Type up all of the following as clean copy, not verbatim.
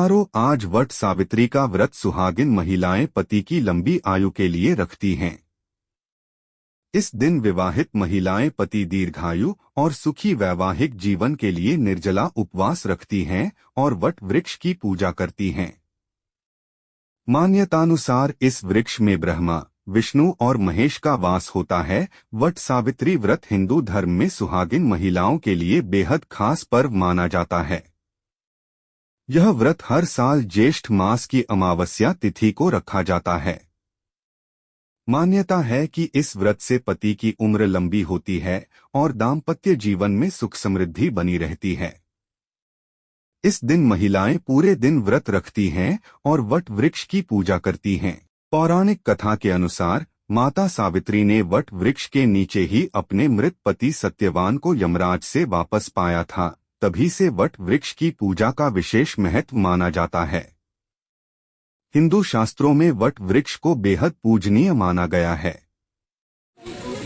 प्यारों, आज वट सावित्री का व्रत सुहागिन महिलाएं पति की लंबी आयु के लिए रखती हैं। इस दिन विवाहित महिलाएं पति दीर्घायु और सुखी वैवाहिक जीवन के लिए निर्जला उपवास रखती हैं और वट वृक्ष की पूजा करती हैं। मान्यतानुसार इस वृक्ष में ब्रह्मा, विष्णु और महेश का वास होता है। वट सावित्री व्रत हिंदू धर्म में सुहागिन महिलाओं के लिए बेहद खास पर्व माना जाता है। यह व्रत हर साल ज्येष्ठ मास की अमावस्या तिथि को रखा जाता है। मान्यता है कि इस व्रत से पति की उम्र लंबी होती है और दाम्पत्य जीवन में सुख समृद्धि बनी रहती है। इस दिन महिलाएं पूरे दिन व्रत रखती हैं और वट वृक्ष की पूजा करती हैं। पौराणिक कथा के अनुसार माता सावित्री ने वट वृक्ष के नीचे ही अपने मृत पति सत्यवान को यमराज से वापस पाया था। तभी से वट वृक्ष की पूजा का विशेष महत्व माना जाता है। हिंदू शास्त्रों में वट वृक्ष को बेहद पूजनीय माना गया है।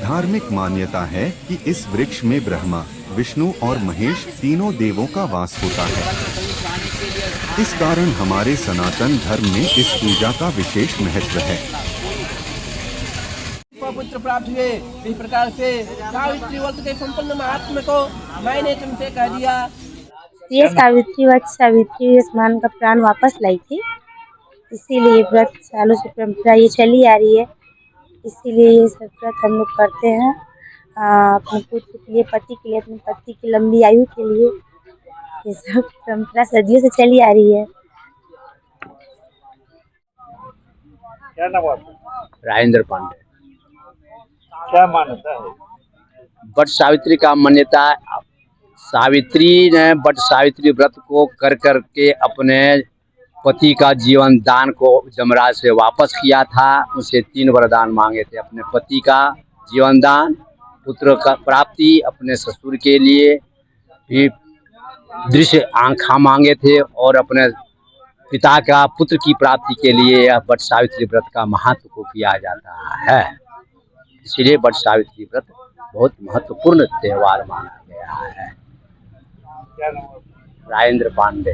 धार्मिक मान्यता है कि इस वृक्ष में ब्रह्मा, विष्णु और महेश तीनों देवों का वास होता है। इस कारण हमारे सनातन धर्म में इस पूजा का विशेष महत्व है। पुत्र प्राप्त हुए, इस प्रकार से सावित्री व्रत के संपन्न महात्म्य को मैंने तुमसे कह दिया। ये सावित्री व्रत सावित्री स्नान का प्राण वापस लाई थी, इसीलिए व्रत सालों से परंपरा ये चली आ रही है। इसीलिए ये सब व्रत हम लोग करते हैं अपने पुत्र के लिए, पति के लिए, अपने पति की लंबी आयु के लिए। ये सब परंपरा सदियों से चली आ रही है। क्या नाम आपका? राजेंद्र पांडे। क्या मान्यता है? वट सावित्री का मान्यता, सावित्री ने वट सावित्री व्रत को कर करके अपने पति का जीवन दान को यमराज से वापस किया था। उनसे 3 वरदान मांगे थे, अपने पति का जीवन दान, पुत्र का प्राप्ति, अपने ससुर के लिए भी दृश्य आंखा मांगे थे और अपने पिता का पुत्र की प्राप्ति के लिए यह वट सावित्री व्रत का महत्व को किया जाता है। इसलिए वट सावित्री व्रत बहुत महत्वपूर्ण त्योहार माना गया है। क्या नाम? राजेंद्र पांडे।